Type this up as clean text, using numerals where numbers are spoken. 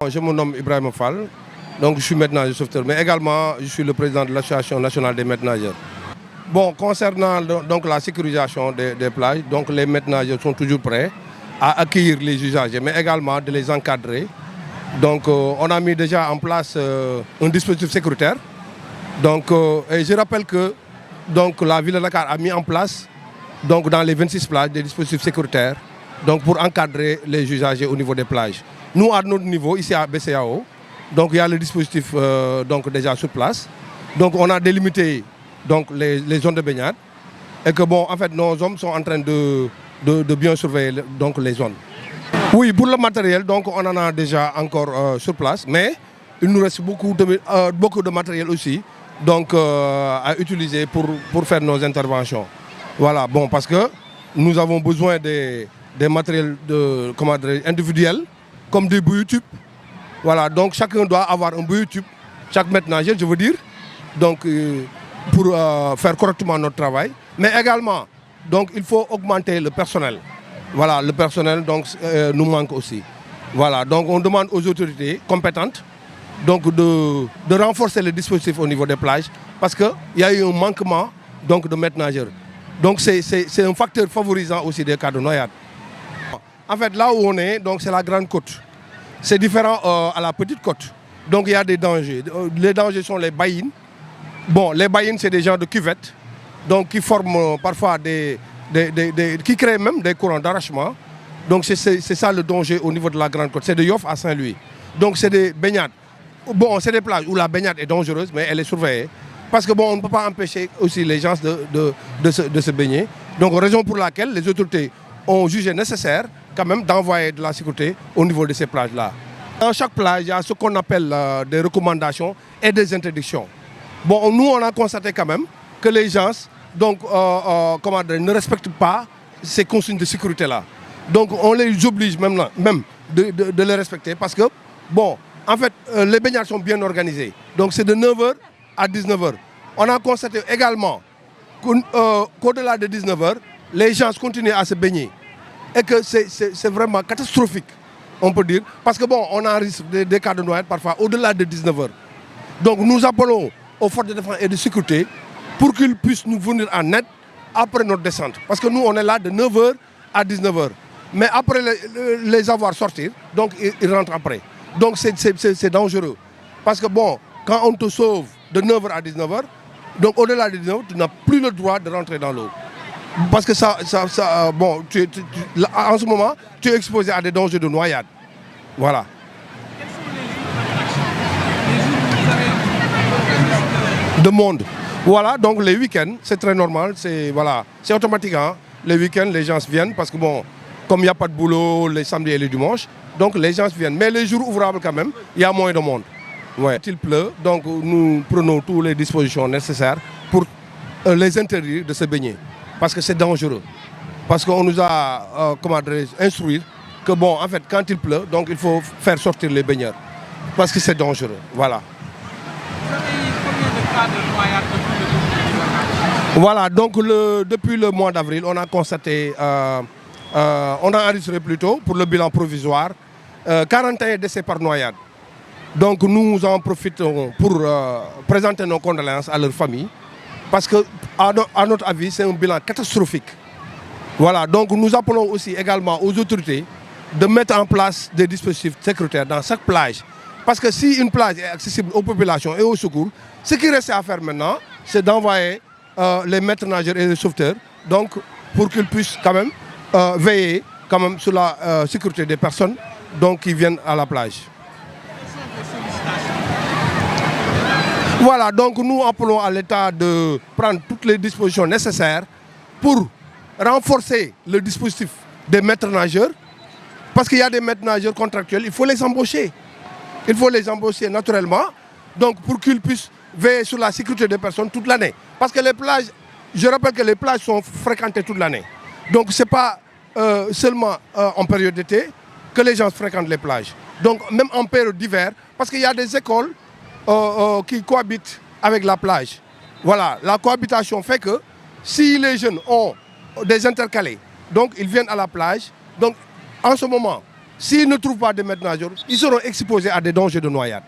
Je me nomme Ibrahim Fall, donc je suis maître nageur sauveteur, mais également je suis le président de l'Association nationale des maîtres nageurs. Bon, concernant donc, la sécurisation des plages, donc les maîtres nageurs sont toujours prêts à accueillir les usagers, mais également de les encadrer. Donc on a mis déjà en place un dispositif sécuritaire. Donc, et je rappelle que donc, la ville de Dakar a mis en place donc, dans les 26 plages des dispositifs sécuritaires donc, pour encadrer les usagers au niveau des plages. Nous, à notre niveau, ici à BCAO, donc, il y a le dispositif donc, déjà sur place. Donc on a délimité donc, les zones de baignade et que bon, en fait, nos hommes sont en train de bien surveiller donc, les zones. Oui, pour le matériel, donc, on en a déjà encore sur place, mais il nous reste beaucoup de matériel aussi donc, à utiliser pour faire nos interventions. Voilà, bon, parce que nous avons besoin des matériels individuels, comme des bouées tubes. Voilà, donc chacun doit avoir un bouée tube, chaque maître nageur, je veux dire, donc, pour faire correctement notre travail. Mais également, donc, il faut augmenter le personnel. Voilà, le personnel donc, nous manque aussi. Voilà, donc on demande aux autorités compétentes donc, de renforcer le dispositif au niveau des plages parce qu'il y a eu un manquement donc, de maîtres nageurs. Donc c'est un facteur favorisant aussi des cas de noyade. En fait, là où on est, c'est la grande côte. C'est différent à la petite côte. Donc il y a des dangers. Les dangers sont les baïnes. Bon, les baïnes, c'est des genres de cuvettes donc, qui forment parfois qui créent même des courants d'arrachement. Donc c'est ça le danger au niveau de la grande côte. C'est de Yoff à Saint-Louis. Donc c'est des baignades. Bon, c'est des plages où la baignade est dangereuse, mais elle est surveillée. Parce que bon, on ne peut pas empêcher aussi les gens de se baigner. Donc raison pour laquelle les autorités ont jugé nécessaire quand même d'envoyer de la sécurité au niveau de ces plages-là. Dans chaque plage, il y a ce qu'on appelle des recommandations et des interdictions. Bon, nous, on a constaté quand même que les gens donc, ne respectent pas ces consignes de sécurité-là. Donc, on les oblige même de les respecter parce que, bon, en fait, les baignades sont bien organisées. Donc, c'est de 9h à 19h. On a constaté également qu'au-delà de 19h, les gens continuent à se baigner. Et que c'est vraiment catastrophique, on peut dire. Parce que bon, on a un risque des cas de noyade parfois au-delà de 19h. Donc nous appelons aux forces de défense et de sécurité pour qu'ils puissent nous venir en aide après notre descente. Parce que nous, on est là de 9h à 19h. Mais après les avoir sortis, donc ils rentrent après. Donc c'est dangereux. Parce que bon, quand on te sauve de 9h à 19h, donc au-delà de 19h, tu n'as plus le droit de rentrer dans l'eau. Parce que bon, en ce moment, tu es exposé à des dangers de noyade. Voilà. De monde. Voilà, donc les week-ends, c'est très normal, c'est automatique. Hein. Les week-ends, les gens viennent parce que bon, comme il n'y a pas de boulot les samedis et les dimanches, donc les gens viennent. Mais les jours ouvrables quand même, il y a moins de monde. Ouais. Il pleut, donc nous prenons toutes les dispositions nécessaires pour les interdire de se baigner. Parce que c'est dangereux. Parce qu'on nous a instruit que bon, en fait, quand il pleut, donc il faut faire sortir les baigneurs. Parce que c'est dangereux. Voilà. Vous avez eu combien de cas de noyade depuis le début du Dakar? Voilà, donc depuis le mois d'avril, on a constaté, on a enregistré plutôt pour le bilan provisoire 41 décès par noyade. Donc nous en profitons pour présenter nos condoléances à leurs familles. Parce que, à notre avis, c'est un bilan catastrophique. Voilà, donc nous appelons aussi également aux autorités de mettre en place des dispositifs sécuritaires dans chaque plage. Parce que si une plage est accessible aux populations et aux secours, ce qui reste à faire maintenant, c'est d'envoyer les maîtres nageurs et les sauveteurs, donc pour qu'ils puissent quand même veiller quand même sur la sécurité des personnes donc, qui viennent à la plage. Voilà, donc nous appelons à l'État de prendre toutes les dispositions nécessaires pour renforcer le dispositif des maîtres nageurs. Parce qu'il y a des maîtres nageurs contractuels, il faut les embaucher. Il faut les embaucher naturellement, donc pour qu'ils puissent veiller sur la sécurité des personnes toute l'année. Parce que les plages, je rappelle que les plages sont fréquentées toute l'année. Donc ce n'est pas seulement en période d'été que les gens fréquentent les plages. Donc même en période d'hiver, parce qu'il y a des écoles qui cohabitent avec la plage. Voilà, la cohabitation fait que si les jeunes ont des intercalés, donc ils viennent à la plage, donc en ce moment, S'ils ne trouvent pas de maîtres nageurs, ils seront exposés à des dangers de noyade.